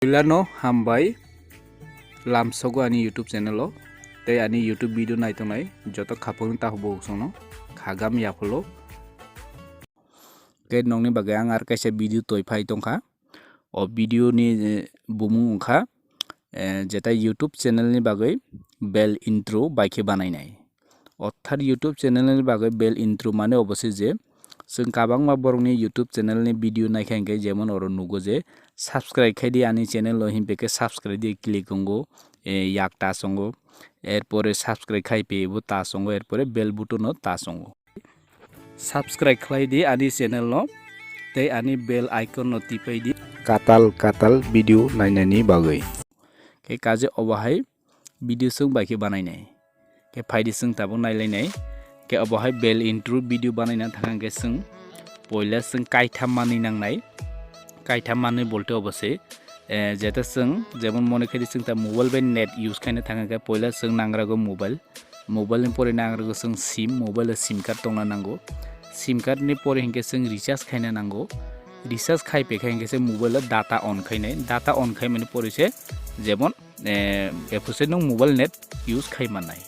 Pilano hambai lamsogo ani YouTube channel o te ani YouTube video naitonai joto khapung ta hobo sono khagam yapolo ke nongni bagai ang ar kaisa video toy phai tongkha o video ni bumung ongkha jeta YouTube channel ni bagai bell intro baikhe banainai অর্থাৎ YouTube channel ni bagai bell intro mane obosai je जों kabangma borokni YouTube channel ni video naikhankhe jemon oro nugo je subscribe khaidi ani channel lo himpeke subscribe দিয়ে click kongo yak ta songo এরপরে subscribe খাইপে bo ta songo এরপরে bell button o ta songo subscribe khlai di ani channel no tei ani bell icon no tipai di katal video nainani bagai ke kaje obahai video sung baikhe banainai ke phaidi sung tabo nailainai ke obahai bell intro video banaina thangke sung poila sung kaitham mani nangnai kaitham mani bolte obose jeta sung jemon mone khedi sung ta mobile by net use khaina thangke poila sung nangrago mobile ni pore nangrago sung sim mobile sim card tongna nango sim card ni pore hinke sung recharge khaina nango recharge khaipe khainke se mobile data on khainai data on khai mane pore se jemon epose nong mobile net use khaimanai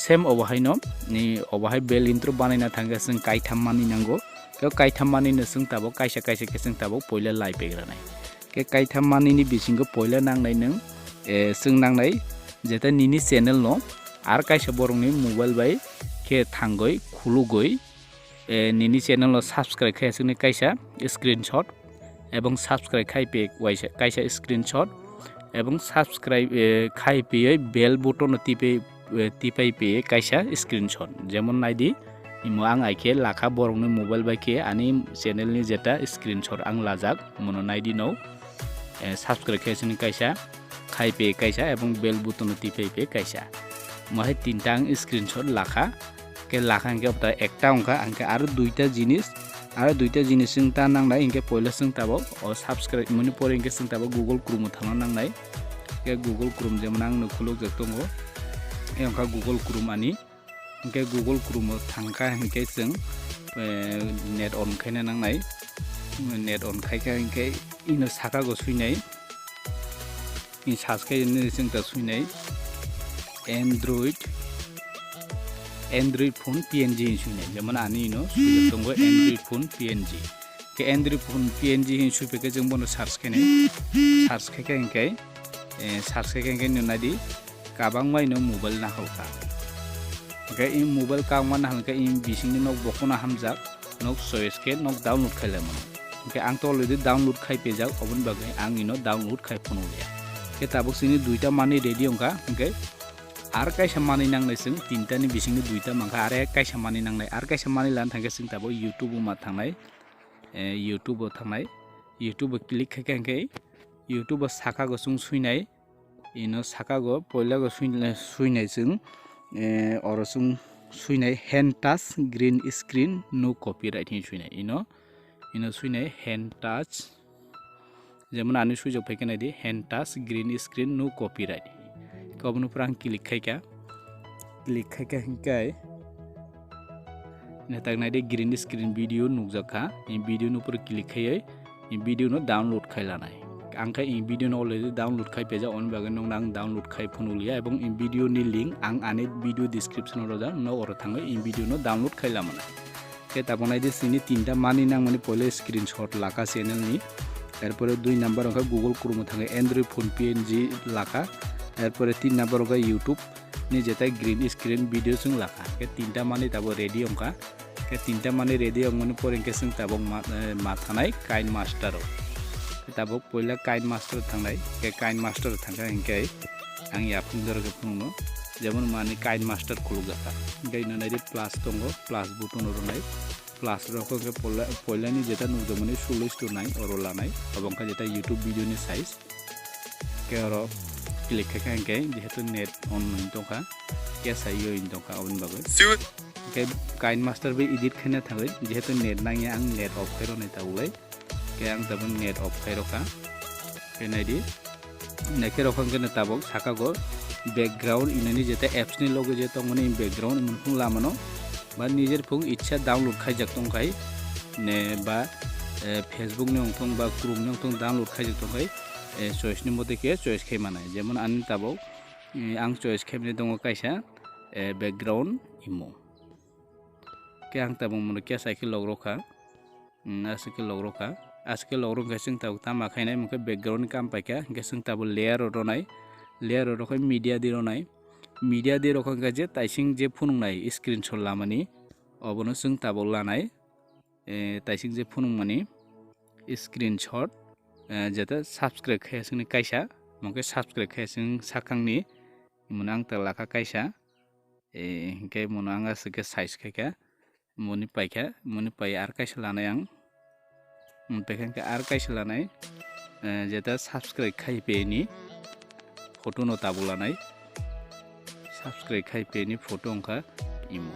same obahai no ni obahai bell intro banaina thangke sung kaitham mani nango ke kaitham mani no sung tabo kaisa ke sung tabo poila lai pegranai ke kaitham mani ni bisingo poila nangnai nang sung nangnai jeta nini channel no ar kaisa borongni mobile bai ke thangoi khulugoi nini channel no subscribe khai sungni kaisa screenshot ebong subscribe khaipe waisa kaisa screenshot ebong subscribe khaipe bell button tipai pe kaisa screenshot jemon naidi imo ang aike lakha borongni mobile bai ke ani channel ni jeta screenshot ang lajak mono naidi no subscribe khai kaisa khaipe kaisa ebong bell button tipai pe kaisa mohai tinta ang screenshot lakha ke lakha ke opta ekta ongka angke aro duita jinis sing ta nangnai ingke poila sing tabo o subscribe moni pore ingke sing tabo Google Chrome thana nangnai ke Google Chrome jemon ang no khuluk jaktongo engka Google Chrome ani engke Google Chrome thangka engke sing net on khaina nangnai net on khaika engke ino saka go suinai in subscribe ni sing ta suinai Android phone PNG suinai jemon ani no sujaktongo Android phone PNG ke Android phone PNG hin suipeke jeng bono search khaika engke no nadi kabangmai no mobile na halka ke in mobile kangma na halka in bisingni nok bokona hamjak nok soeske nok download khailamon ke ang to already download khai pejak obon bagai ang ino download khai phonulia ke tabuk sini duita mani ready ongka ke ar kaisa mani nangnai sing tinta ni bisingni duita mangka are kaisa mani nangnai ar kaisa mani lan thangke sing tabo YouTube ma thangnai YouTube click khai ke YouTube saka go sung suinai ino saka go poila go suinai sing oro sung suinai hand touch green screen no copyright hin suinai ino suinai hand touch jemon ani sujok phaikena di hand touch green screen no copyright kobno prang click khaika hinkai netak nai de green screen video nukjaka in video no pur click khayai in video no download khailanai angka in video no already download khai peja on bagan nong nang download khai phonulia ebong in video ni link ang ane video description ro ja no oro thangai in video no download khailamana ke taponai de sini tinta mani nang mani pole screenshot laka channel ni erpore 2 number onka Google Chrome thangai Android phone PNG laka erpore 3 number onka YouTube ni jeta green screen video sung laka ke tinta mani tabo ready onka ke tinta mani ready ongmani pore ke sung tabo ma thanai Kind Master tabo poila Kind Master thangnai ke Kind Master thangka engke ang ya phungdor ke phungno jemon mani Kind Master khulugata gaina nai plus tongo plus button ro nai plus ro ko ke poila ni jeta nujo mani 16 to 9 oro lanai abongka jeta YouTube video ni size ke oro click kha engke jehetu net on tongka ke sayo in tongka on bagai ke Kind Master be edit khana thangai jehetu net nangya ang net off khairo nai taulai ke ang tabon net off khairoka ke naidi neke rokhang ke tabok saka go background inani jeta apps ni logo je tongone in background munkhung lamano ba nijer phung ichha download khaijak tongkai ne ba Facebook ni ongthong ba Chrome ni ongthong download khaijak tongkai choice ni mode ke choice khaimane jemon ani tabok ang choice khaimani dongo kaisa background imo ke ang tabong mono ke sai ke logroka asike logroka aske logrok ke sing tabok tama khainai mukhe background kam paika ke sing tabok layer ronai layer rokai media di ronai media di rokhang ka je taising je phunungnai screenshot lamani obono sing tabok lanai taising je phunungmani screenshot jeta subscribe khaising kaisa mukhe subscribe khaising sakangni munang ta laka kaisa ke munanga sike size khaika muni paika muni pai ar kaisa lanai ang pekan ke ar kaisa lanai jeta subscribe khaipe ni photo no tabulanai subscribe khaipe ni photo ongkha imo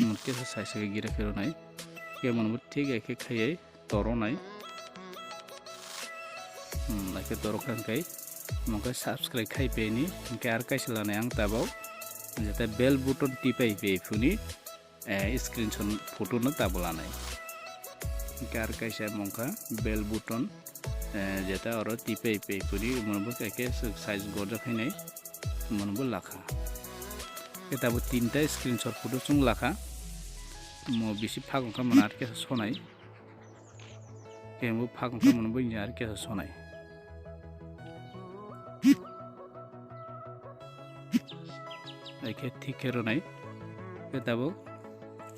mutke size ke gira keronai ke monbo thik eke khayai toronai like torokan kai mongka subscribe khaipe ni ke ar kaisa lanai ang tabau jeta bell button tipai pe phuni screenshot photo no tabulanai ke ar kaisa mongka bell button jeta oro tipai pe phuni monbo ke size gorja khainai monbo lakha ketabo tinta screenshot photo chung lakha mo bisi phagong ka monar ke sonai ke mo phagong ka monbo yar ke sonai eke thik keronai ketabo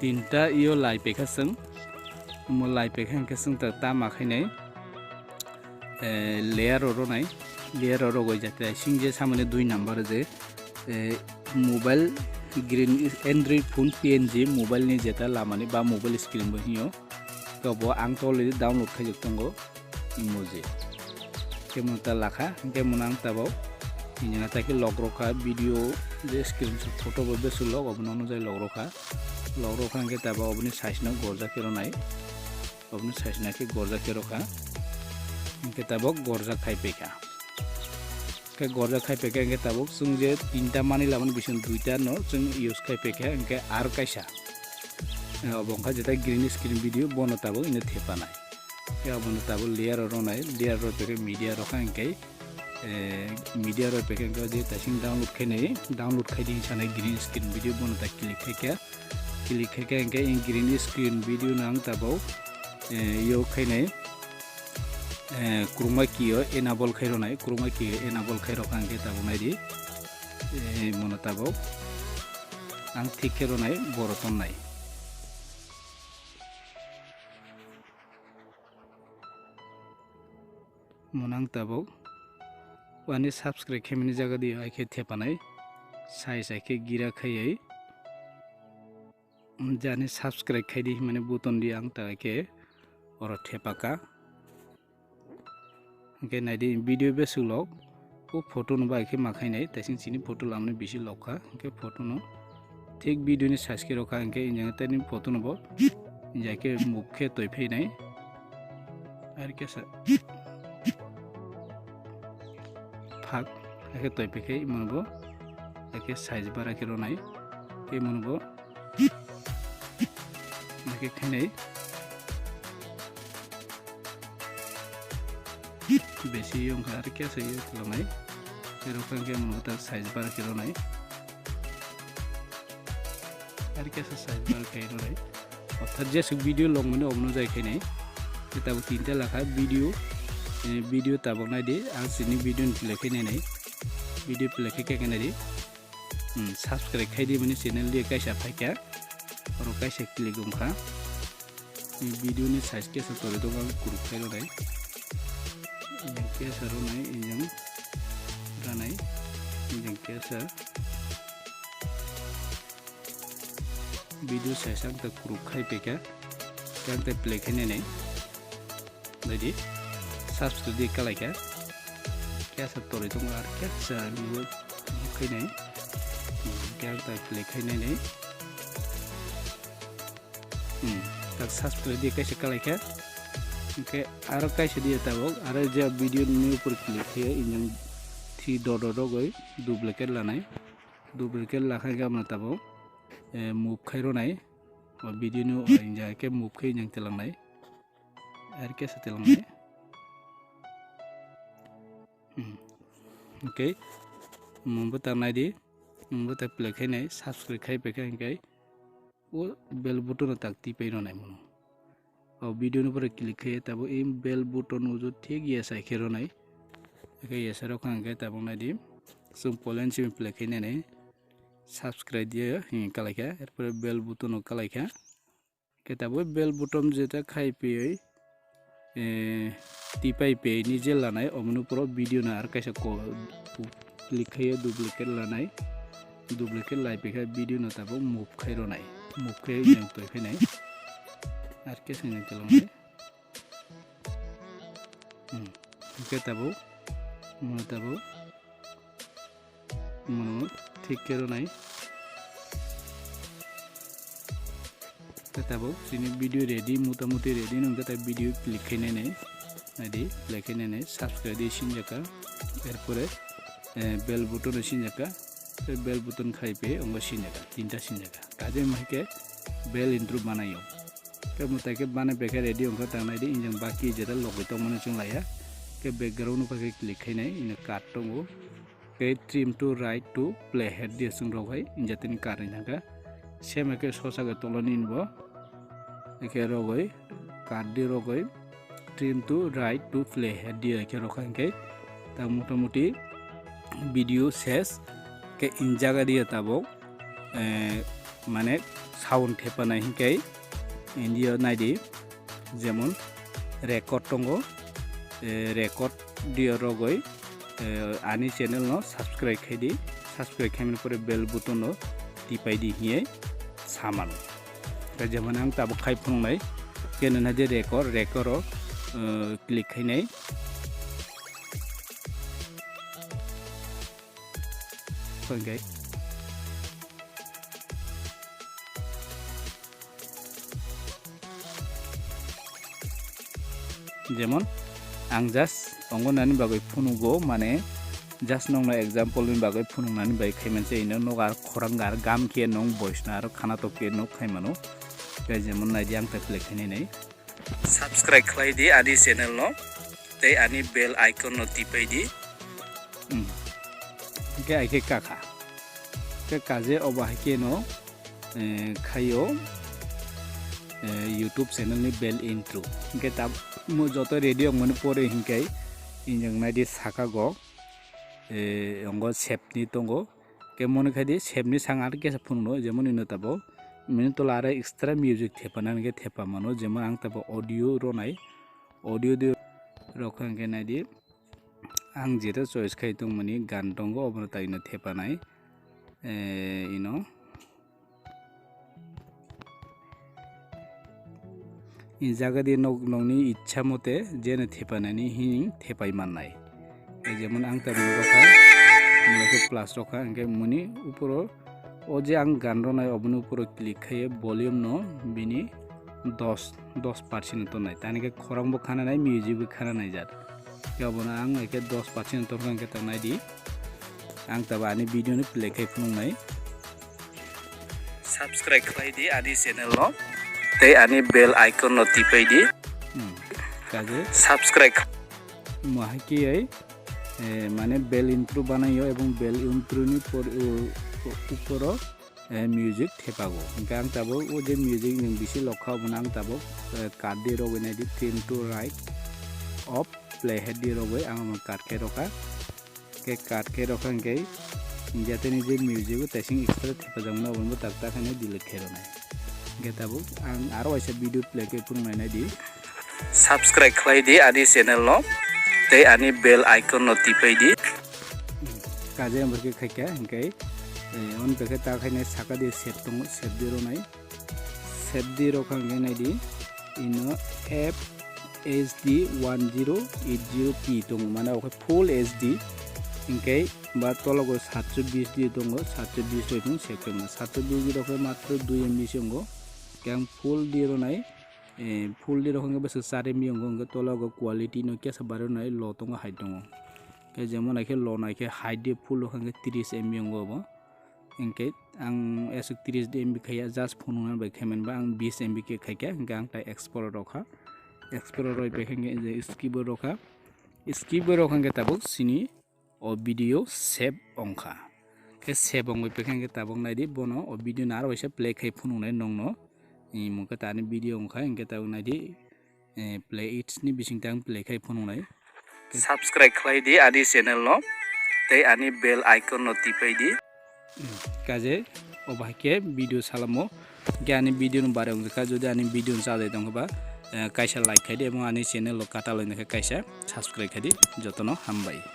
tinta iyo lai pekha sung mo lai pekha ke sung ta tama khainai layer ronai layer ro goi jate singje samane 2 number je mobile green android phone png mobile ni jeta lamani ba mobile screen bo hiyo to bo ang to le download khajuk tongo emoji kemon ta lakha kemon ang tabo injana take logroka video je screenshot photo bo besulo obno jai logroka ke tabo obni size na gorja keronai obni size na ke gorja keroka ke tabo gorja khaipeka ke gorja khaipeka ke tabo sungje tinta mani laman bison duita no sung use khaipeka ke ar kaisa obongkha jeta green screen video bono tabo ine thepanai ke abono tabo layer ronai layer ro peke media rokhang ke media ro peke ke je tasing download khainai download khaiding sanai green screen video bono ta click khaika ke in green screen video nang tabo yo khainai chroma key enable khaironai chroma key enable khairokang ke tabo nai di mono tabo ang thik keronai boroton nai monang tabo wani subscribe khemini jaga di aike thepanai size aike gira khayai jani subscribe khaidi mane button di ang ta ke oro thepaka ke naidi video besulok o photo no ba ke makhai nai tasing chini photo lamne bisi lokha ke photo no thik video ni size ke rokha ke injang tani photo no bo injai ke mukhe toi phei nai ar ke sa phag eke toi phei monbo eke size bara ke ronai ke monbo eke khainai বেশি অংশ আর কি আছে নাই এরকম কেমন তার size বার kilo নাই আর কি আছে সাইজ বার খাইলো নাই অর্থাৎ যে ভিডিও লং মানে অন্য যায় খাই নাই তারপর 3টা লেখা ভিডিও তাবক নাই দি আর সিনি ভিডিও লেখে নাই ভিডিও লেখে কে নাই দি সাবস্ক্রাইব খাই দি মানে চ্যানেল দিয়ে কাইসা ফাইকা আর কাইসা ক্লিক গমখা ভিডিও ni সাইজ কে সতরে তো গ্রুপ খাইলো নাই yang biasa runai yang ranai yang biasa video saya sang tak kuruk kai peka yang tak play kene nih jadi subscribe di kalai ka biasa tori tu ngar biasa mulu kene yang tak play kene nih tak subscribe di kai sekalai ka के आरो कैसे दिए तब आरो जब video new ऊपर click किया engine 3 dot गई डुप्लीकेट लानाय डुप्लीकेट लाखाय गामना तब मुव खैरो नाय video nu inja ke move ke yang telangnai ke setelangnai okay mumbu tangnai di mumbu tak play khai nai subscribe khai pe kai o bell button tak ti pe no nai mono o video nu pore click khai tabo ei bell button uju thik yes ai khero nai ke yes ro khang kai tabo nai di sum polen sim play khai nai subscribe দিয়ে কালাইখা এরপরে bell বুটনও কালাইখা কেতাবো bell বুটন যেটা খাই পেয়ে টিপাই পেয়ে নিজে লানাই অমন উপর video না আর কাইসা ক্লিক খাইয়ে ডুপ্লিকেট লাই পেখা ভিডিও না তাবো মুভ খাইরো নাই মুভ খাই जों তৈ ফেনাই আর কে সঙ্গে চলামে কেতাবো মনো ঠিক কেরো নাই ketabo sini video ready muta-muti ready nung kata video click khai nai adi play khai nai subscribe di sin jaka erpore bell button sin jaka bell button khai pe ongo sin jaka tinta sin jaka kaje mahike bell intro banayo ke muta ke bana beke ready ongo tangnai di injang baki jeta logai tong mane chung laya ke background nu pake click khai nai ina cut tongo ke trim to right to play head dia sung rogai injatin karin jaka same ke sosa ke toloni inbo একে রগই cut দিয়ে রগই trim to right to playhead দিয়ে একে রখাঙ্কে তা মোটামুটি video শেষ কে in জায়গা দিয়ে তাবো মানে সাউন্ড থেপানাই হিংকাই ইন্ডিয়া নাইদি যেমন রেকর্ড টঙ্গো রেকর্ড দিয়ে রগই আনি চ্যানেল ন সাবস্ক্রাইব খাইদি সাবস্ক্রাইব খাইমেন পরে বেল বুটন টিপাই দি হিয়ে সামানো যেমন আং তাবো খাই ফংনাই কেননা যে রেকর্ড ক্লিক খাইনাই ফংগাই যেমন আং জাস্ট অঙ্গনানি বাগৈ ফুনুগো মানে জাস্ট নংনা एग्जांपल नि बागै फुनुंनानि बाय खायमानसे इनो नगार खरांगार गाम के नंग बयसना आरो खाना तो के नो खायमानो गे जेमन नायदि आं प्ले खायनाय नै सब्सक्राइब खालायदि आदि चैनल नो ते आनि बेल आइकन नो टिपायदि के आइके काखा के काजे अबाहाके नो खायो YouTube channel ni bell intro के ता मु जतो रेडियो मन परे हिंकाय इंजों नायदि साकागो अंगो सेपनि तंगो के मन खायदि सेपनि सांगार केसा फुंनो जेमन इनो ताबो मिनि तो लारा एक्सट्रा म्यूजिक थेपानान के थेपा मानो जेमन आं ताबो ऑडियो रोनाय ऑडियो दे रखां के नायदि आं जेटा चॉइस खायतों मनि गान दंगो अबरता इनो थेपानाय इनो इन जागा दि नंगनि इच्छा मते जेने थेपानानि हिं थेपाय माननाय যেমন আং তার রখা মনে প্লাস রখা আঙ্কে মুনি উপর ও যে আং গান রনায় অবনি উপর ক্লিক খাইয়ে ভলিউম ন বিনি 10% তো নাই তানিকে খরাংবো খানা নাই মিউজিকবো খানা নাই যার কেবনা আং একে 10% তো আঙ্কে তা নাই দি আং তাবা আনি ভিডিও নি প্লে খাই ফুংনাই সাবস্ক্রাইব খাই দি আদি চ্যানেল ন তে আনি বেল আইকন ন টিপাই দি কাজে সাবস্ক্রাইব মাহাকি আই মানে বেল ইন্ট্রো বানাইও এবং বেল ইন্ট্রোনি উপর মিউজিক থেপাগো গান তাবো ও যে মিউজিক নং বিসি লখা বনাং তাবো কাট দি রগনাই দি trim to right of playhead দি রগই আং কাট কে রখা के रखां के जाते नि जे मिउजिक तासिं एक्सट्रा थेपा जांना बनबो ताकता खाने डिलीट खेरनाय गेताबो आं आरो एसे भिडियो प्ले के पुंनाय दि सब्सक्राइब खालाय दि आदि चैनल नो ते आनि बेल आइकन नो टिपाय दि काजे हमरके खायका हिंकाय अन बेखे ता खायने साका दि सेभ दङ सेभ दि रनाय सेभ दि रखां के नायदि इनो एफ HD 1080p दङ माने ओखे फुल HD हिंकाय बा तलगो 720 दि दङ 720 दङ सेकेन्ड 720 दि रखे मात्र 2 MB संगो क्यां फुल दि रनाय फुल दि रखां बस 4 MB अंग तलगो क्वालिटी नो केसा बारो नाय लो दङ हाइट दङ के जेमन आखे लो नायखे हाइट दि फुल रखां 30 MB अंग बो engke ang esuk 30 MB khaya just phone nang bai khaiman ba ang 20 MB ke khaika engke ang tai export rokha export roi pe khenge je skip rokha skip rokha ke tabuk sini o video save ongkha ke save ongoi pe khenge tabuk nai di bono o video nar waisa play khai phone nai nongno ni muka tani video ongkha engke tabuk nai di play it ni bising tang play khai phone nai subscribe khlai di ani channel no tei ani bell icon no tipai di kaje obahke video salamo gani video no bare ongka jodi ani video sajai dongba kaisa like khai di ebong ani channel lo kata loine kaisa subscribe khai di jotono hambai।